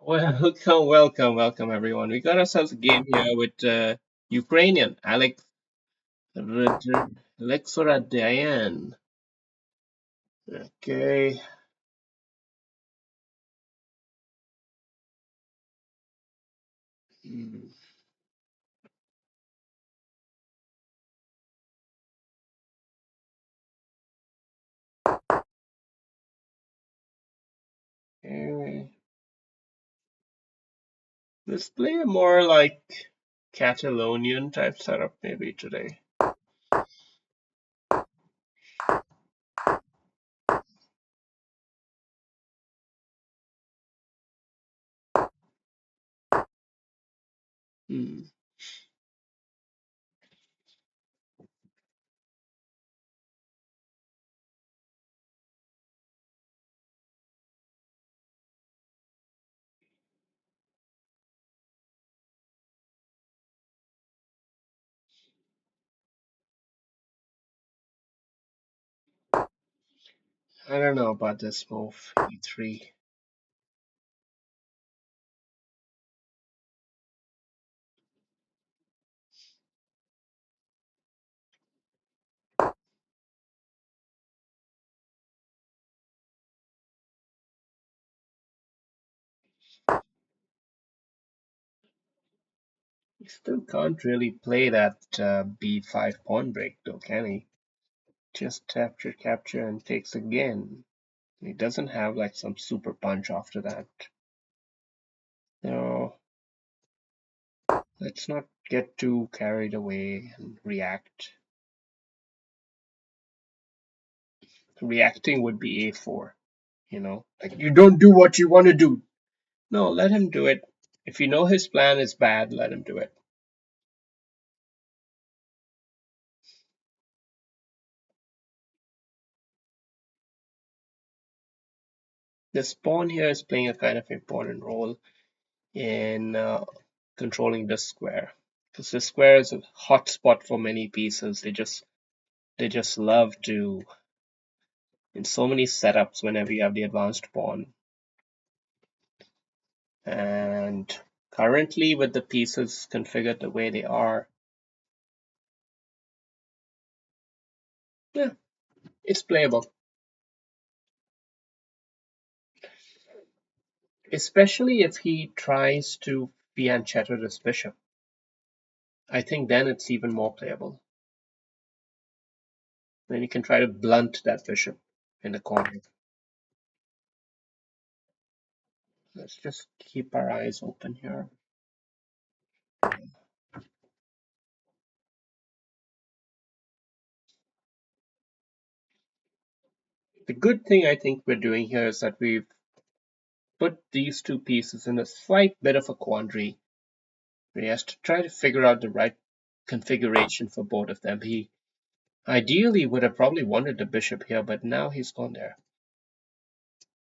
Welcome, everyone. We got ourselves a game here with Ukrainian Alexora Diane. Okay. Hmm, Okay. Let's play a more like Catalonian type setup maybe today. Hmm. I don't know about this move, E3. He still can't really play that B5 pawn break though, can he? Just capture, and takes again. He doesn't have like some super punch after that. No, let's not get too carried away and react. Reacting would be A4, like you don't do what you want to do. No, let him do it. If you know his plan is bad, let him do it. This pawn here is playing a kind of important role in controlling this square, because this square is a hot spot for many pieces. They just love to, in so many setups, whenever you have the advanced pawn. And currently, with the pieces configured the way they are, yeah, it's playable. Especially if he tries to fianchetto this bishop. I think then it's even more playable. Then you can try to blunt that bishop in the corner. Let's just keep our eyes open here. The good thing I think we're doing here is that we've put these two pieces in a slight bit of a quandary. He has to try to figure out the right configuration for both of them. He ideally would have probably wanted the bishop here, but now he's gone there.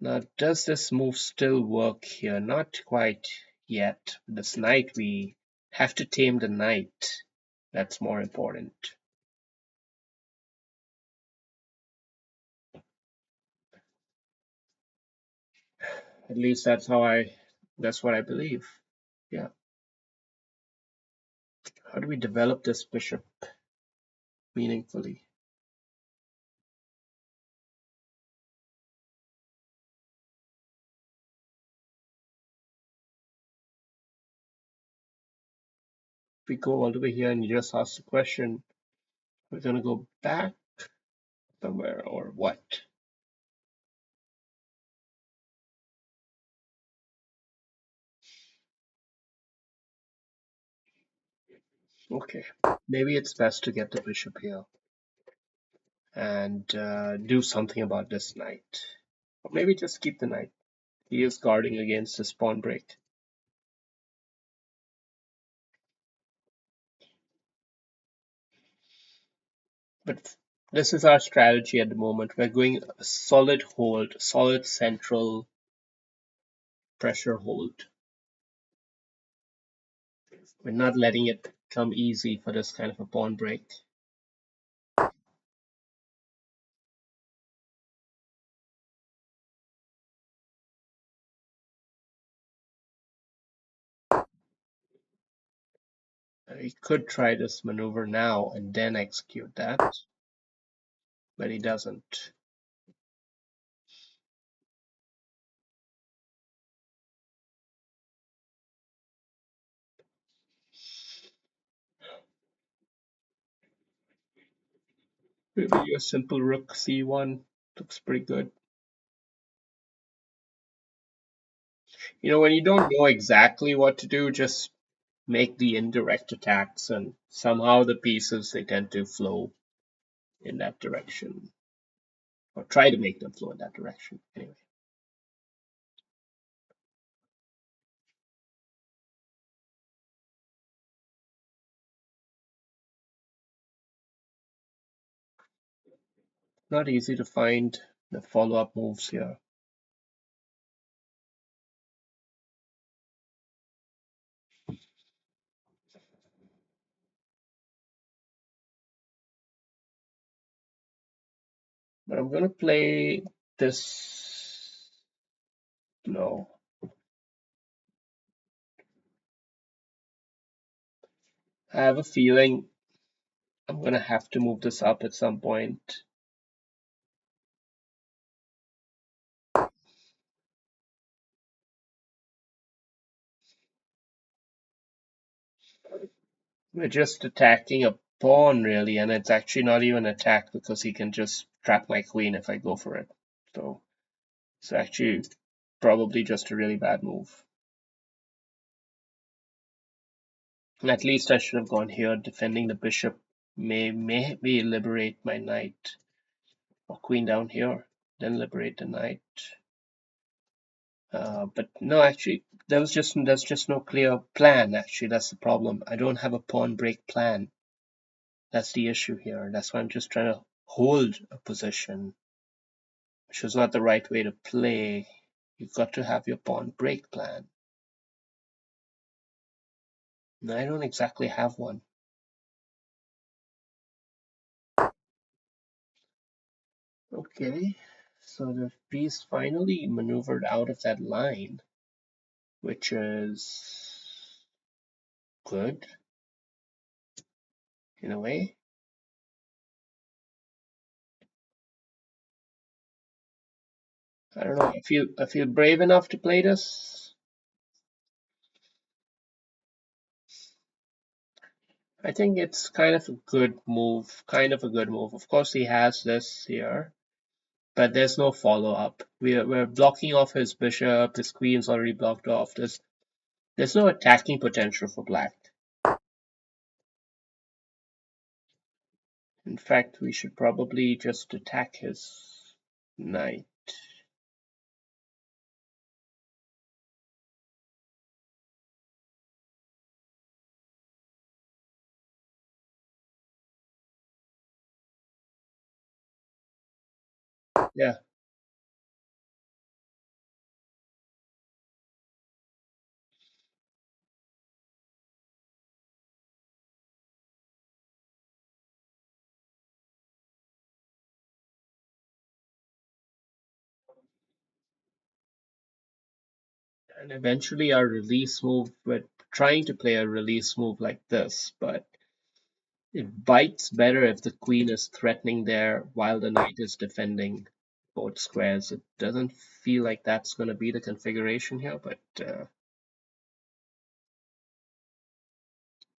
Now, does this move still work here? Not quite yet. This knight, we have to tame the knight. That's more important. At least that's what I believe. Yeah. How do we develop this bishop meaningfully? If we go all the way here and you just ask the question, we're going to go back somewhere or what? Okay. Maybe it's best to get the bishop here and do something about this knight. Or maybe just keep the knight. He is guarding against this pawn break. But this is our strategy at the moment. We're going a solid hold, solid central pressure hold. We're not letting it come easy for this kind of a pawn break. He could try this maneuver now and then execute that, but he doesn't. Maybe a simple rook c1 looks pretty good. When you don't know exactly what to do, just make the indirect attacks, and somehow the pieces they tend to flow in that direction, or try to make them flow in that direction. Anyway, not easy to find the follow-up moves here. But I'm gonna play this. No, I have a feeling I'm gonna have to move this up at some point. We're just attacking a pawn, really, and it's actually not even an attack because he can just trap my queen if I go for it. So it's actually probably just a really bad move. At least I should have gone here, defending the bishop. Maybe liberate my knight or queen down here, then liberate the knight. But no, actually, there's just no clear plan. Actually, that's the problem. I don't have a pawn break plan. That's the issue here. That's why I'm just trying to hold a position, which is not the right way to play. You've got to have your pawn break plan. And I don't exactly have one. Okay, so the piece finally maneuvered out of that line, which is good in a way. I don't know. I feel brave enough to play this. I think it's kind of a good move. Kind of a good move. Of course, he has this here, but there's no follow up. We're blocking off his bishop. His queen's already blocked off. There's no attacking potential for black. In fact, we should probably just attack his knight. Yeah, and eventually our release move, we're trying to play a release move like this, but it bites better if the queen is threatening there while the knight is defending both squares. It doesn't feel like that's going to be the configuration here, but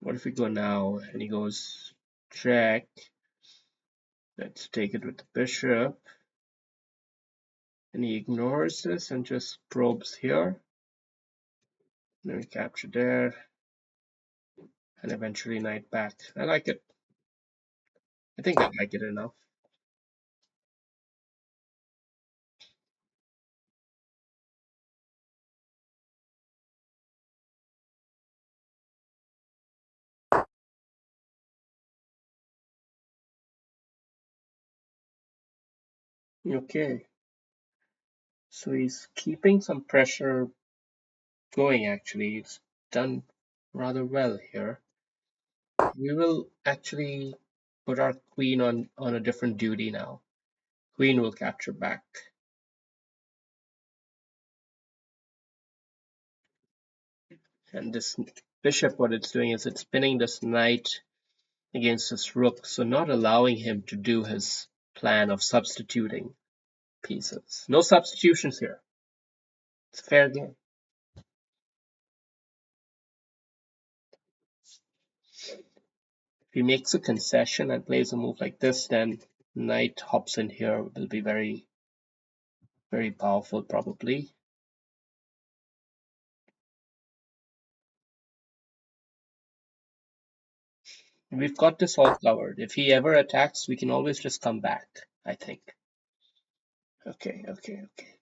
what if we go now and he goes check? Let's take it with the bishop. And he ignores this and just probes here. Then we capture there. And eventually knight back. I like it. I think I like it enough. Okay. So he's keeping some pressure going actually. It's done rather well here. We will actually put our queen on a different duty now. Queen will capture back. And this bishop, what it's doing is it's pinning this knight against this rook, so not allowing him to do his plan of substituting pieces. No substitutions here. It's a fair game. If he makes a concession and plays a move like this, then knight hops in here will be very, very powerful probably. We've got this all covered. If he ever attacks, we can always just come back, I think. Okay.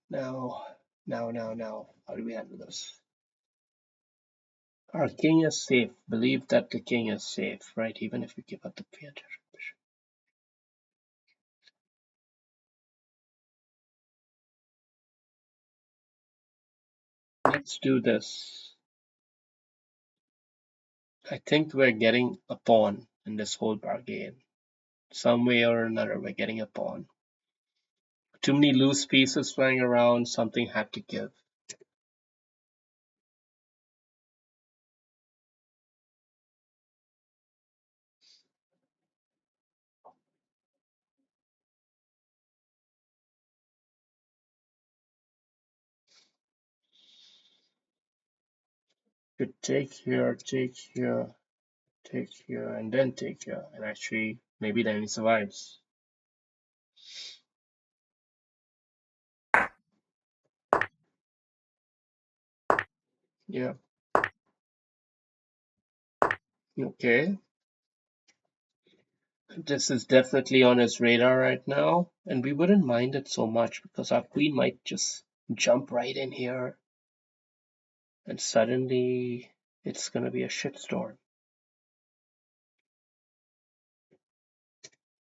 Now. How do we handle this? Our king is safe. Believe that the king is safe, right? Even if we give up the queen. Let's do this. I think we're getting a pawn in this whole bargain. Some way or another, we're getting a pawn. Too many loose pieces flying around. Something had to give. Could take here, take here, take here, and then take here. And actually, maybe then he survives. Yeah. Okay. This is definitely on his radar right now, and we wouldn't mind it so much because our queen might just jump right in here, and suddenly it's gonna be a shitstorm.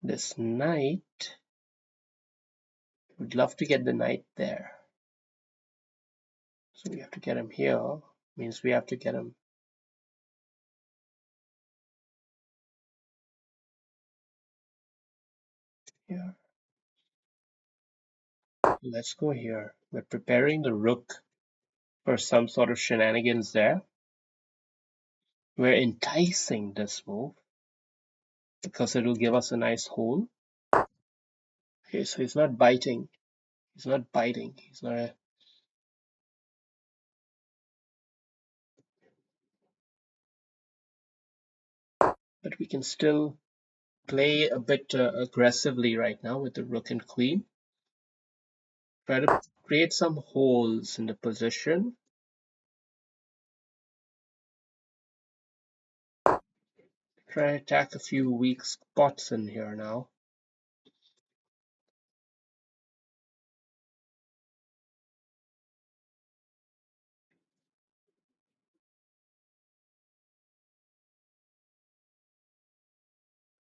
This knight, would love to get the knight there. So we have to get him here, means we have to get him here. Let's go here. We're preparing the rook for some sort of shenanigans there. We're enticing this move because it'll give us a nice hole. Okay, so he's not biting. He's not biting. He's not a... But we can still play a bit aggressively right now with the rook and queen. Try to create some holes in the position. Try to attack a few weak spots in here now.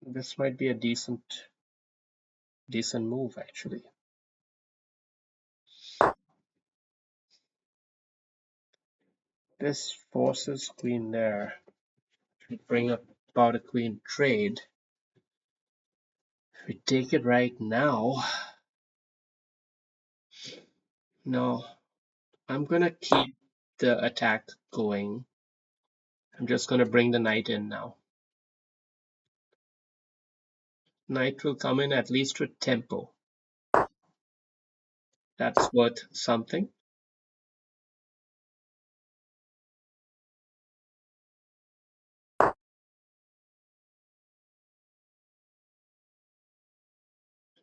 This might be a decent move actually. This forces queen there. We bring up about a queen trade. If we take it right now, no, I'm gonna keep the attack going. I'm just gonna bring the knight in now. Knight will come in at least with tempo. That's worth something.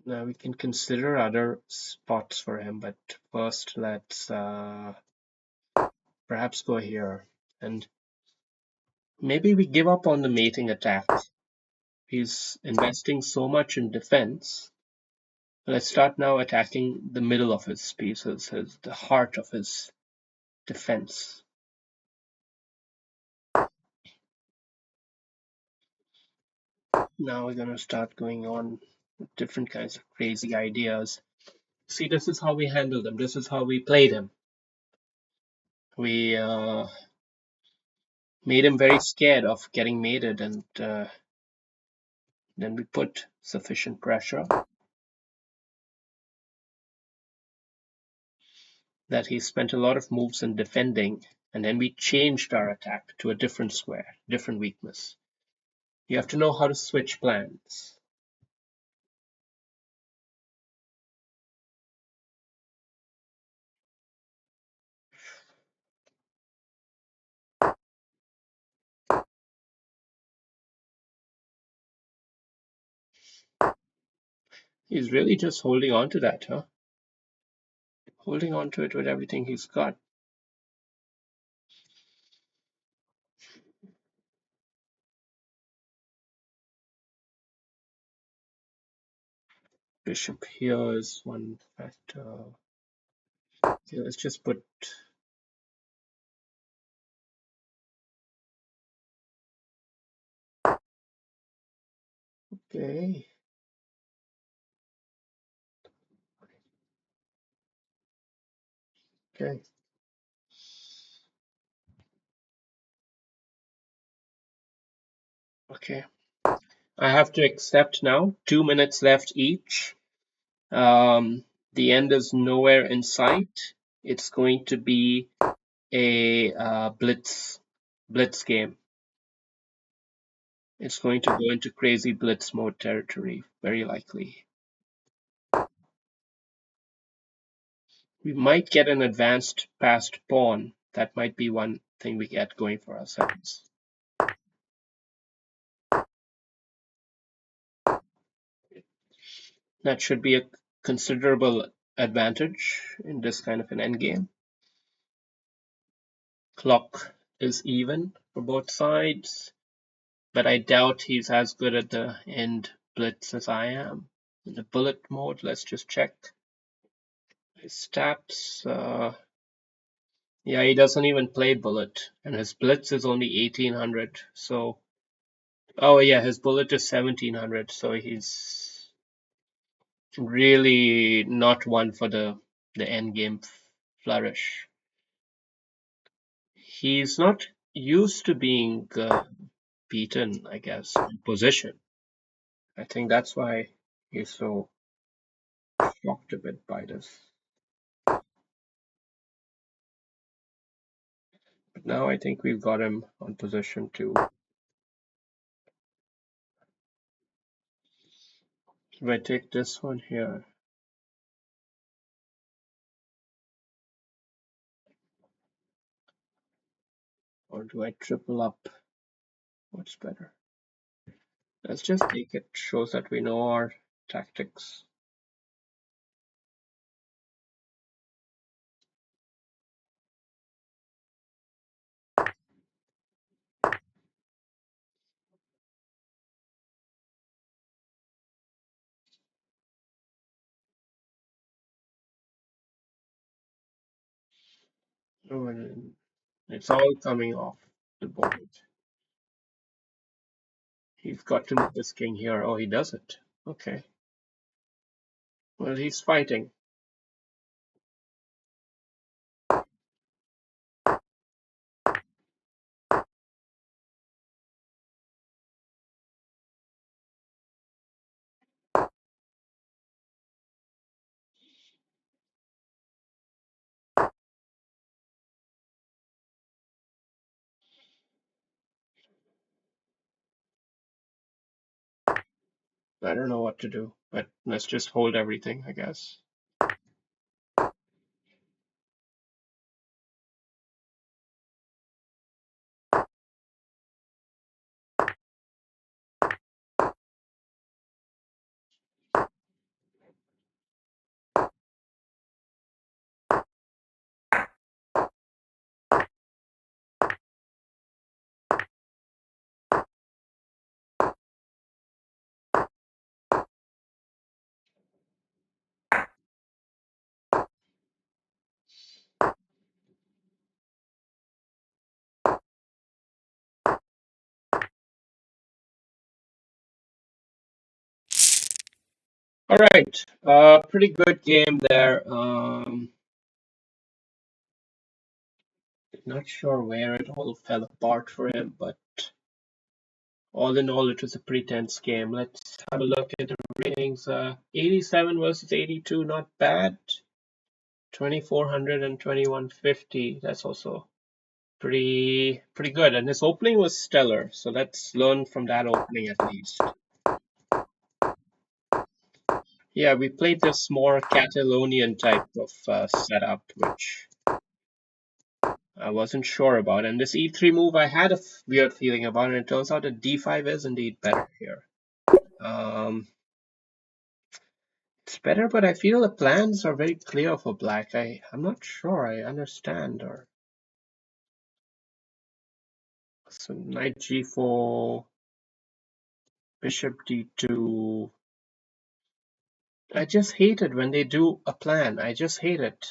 Now we can consider other spots for him, but first let's perhaps go here. And maybe we give up on the mating attack. He's investing so much in defense. Let's start now attacking the middle of his pieces, the heart of his defense. Now we're gonna start going on with different kinds of crazy ideas. See, this is how we handled him. This is how we played him. We made him very scared of getting mated, and then we put sufficient pressure that he spent a lot of moves in defending and then we changed our attack to a different square, different weakness. You have to know how to switch plans. He's really just holding on to that, huh? Holding on to it with everything he's got. Bishop here is one factor. Okay, let's just put. Okay. Okay. Okay. I have to accept now. 2 minutes left each. The end is nowhere in sight. It's going to be a blitz game. It's going to go into crazy blitz mode territory, very likely. We might get an advanced passed pawn. That might be one thing we get going for ourselves. That should be a considerable advantage in this kind of an endgame. Clock is even for both sides, but I doubt he's as good at the end blitz as I am. In the bullet mode, let's just check his stats. Yeah, he doesn't even play bullet, and his blitz is only 1800. So, oh yeah, his bullet is 1700. So he's really not one for the end game flourish. He's not used to being beaten, I guess, in position. I think that's why he's so shocked a bit by this. But now I think we've got him on position too. If I take this one here, or do I triple up? What's better? Let's just take it. Shows that we know our tactics. Oh, and it's all coming off the board. He's got to move this king here. Oh, he does it. Okay. Well, he's fighting. I don't know what to do, but let's just hold everything, I guess. All right, pretty good game there. Not sure where it all fell apart for him, but all in all, it was a pretty tense game. Let's have a look at the ratings. 87 versus 82, not bad. 2400 and 2150. That's also pretty good. And his opening was stellar, so let's learn from that opening at least. Yeah, we played this more Catalonian type of setup, which I wasn't sure about. And this e3 move, I had a weird feeling about, and it turns out that d5 is indeed better here. Um, it's better, but I feel the plans are very clear for black. I'm not sure I understand. Or so knight g4, bishop d2. I just hate it when they do a plan. I just hate it.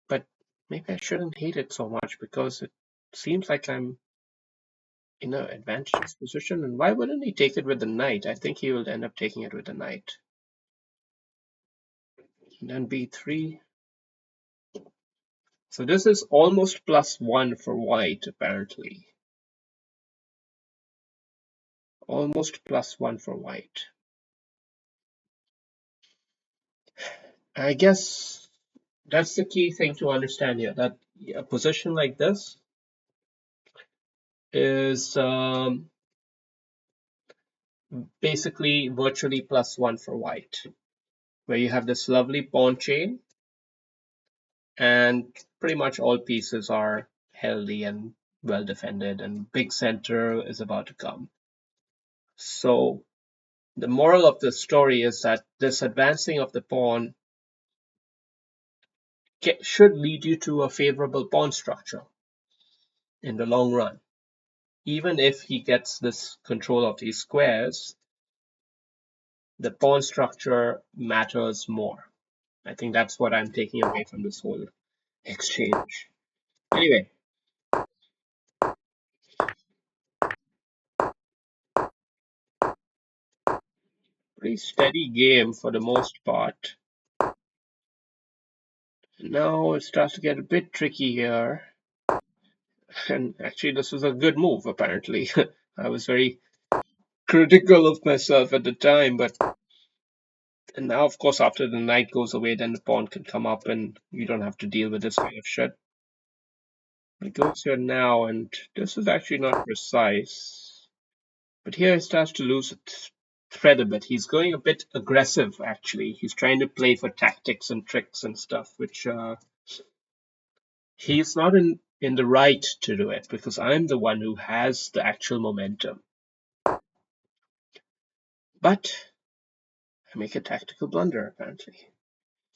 But maybe I shouldn't hate it so much because it seems like I'm in an advantageous position. And why wouldn't he take it with the knight? I think he will end up taking it with the knight. And then b3. So this is almost +1 for white, apparently. Almost +1 for white. I guess that's the key thing to understand here, that a position like this is basically virtually +1 for white, where you have this lovely pawn chain and pretty much all pieces are healthy and well defended, and big center is about to come. So the moral of the story is that this advancing of the pawn should lead you to a favorable pawn structure in the long run. Even if he gets this control of these squares, the pawn structure matters more. I think that's what I'm taking away from this whole exchange. Anyway, pretty steady game for the most part. Now it starts to get a bit tricky here. And actually, this was a good move, apparently. I was very critical of myself at the time, but and now, of course, after the knight goes away, then the pawn can come up and you don't have to deal with this kind of shit. It goes here now, and this is actually not precise. But here he starts to lose its thread a bit. He's going a bit aggressive, actually. He's trying to play for tactics and tricks and stuff, which he's not in the right to do it, because I'm the one who has the actual momentum. But I make a tactical blunder, apparently.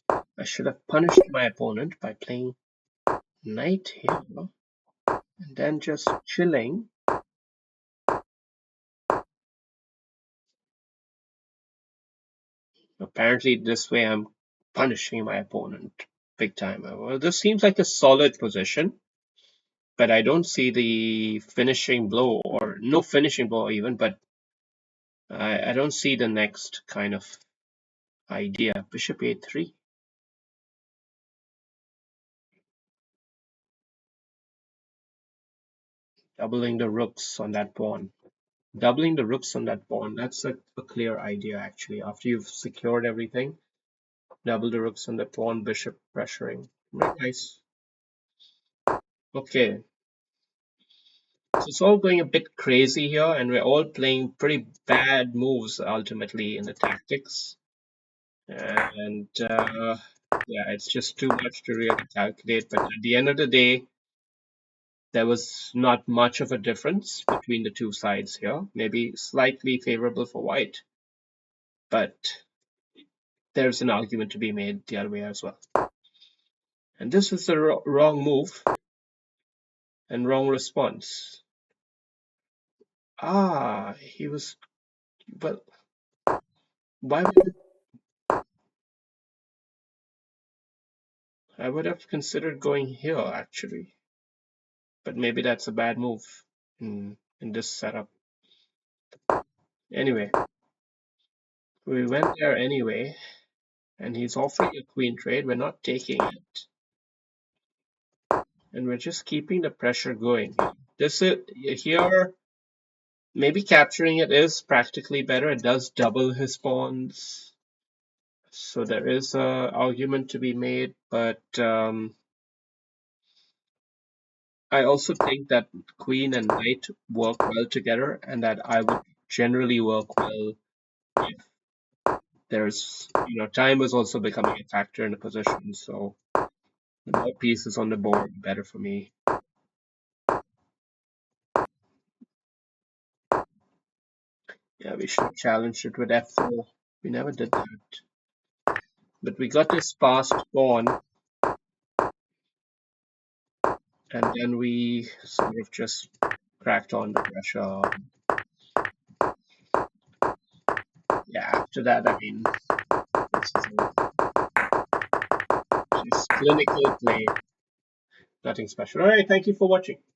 I should have punished my opponent by playing knight here, and then just chilling. Apparently, this way I'm punishing my opponent big time. Well, this seems like a solid position, but I don't see the finishing blow, or no finishing blow even, but I don't see the next kind of idea. Bishop a3. Doubling the rooks on that pawn. Doubling the rooks on that pawn, that's a clear idea, actually. After you've secured everything, double the rooks on the pawn, bishop pressuring. Very nice. Okay. So it's all going a bit crazy here, and we're all playing pretty bad moves ultimately in the tactics. And yeah, it's just too much to really calculate. But at the end of the day, there was not much of a difference between the two sides here. Maybe slightly favorable for white, but there's an argument to be made the other way as well. And this is the wrong move and wrong response. Ah, he was, well, why would I would have considered going here actually, but maybe that's a bad move in this setup. Anyway, we went there anyway, and he's offering a queen trade. We're not taking it, and we're just keeping the pressure going. This is here. Maybe capturing it is practically better. It does double his pawns, so there is a argument to be made, but I also think that queen and knight work well together, and that I would generally work well if time is also becoming a factor in the position. So the more pieces on the board, the better for me. Yeah, we should have challenged it with f4. We never did that. But we got this passed pawn, and then we sort of just cracked on the pressure. Yeah, after that, I mean, this is just clinical play. Nothing special. All right, thank you for watching.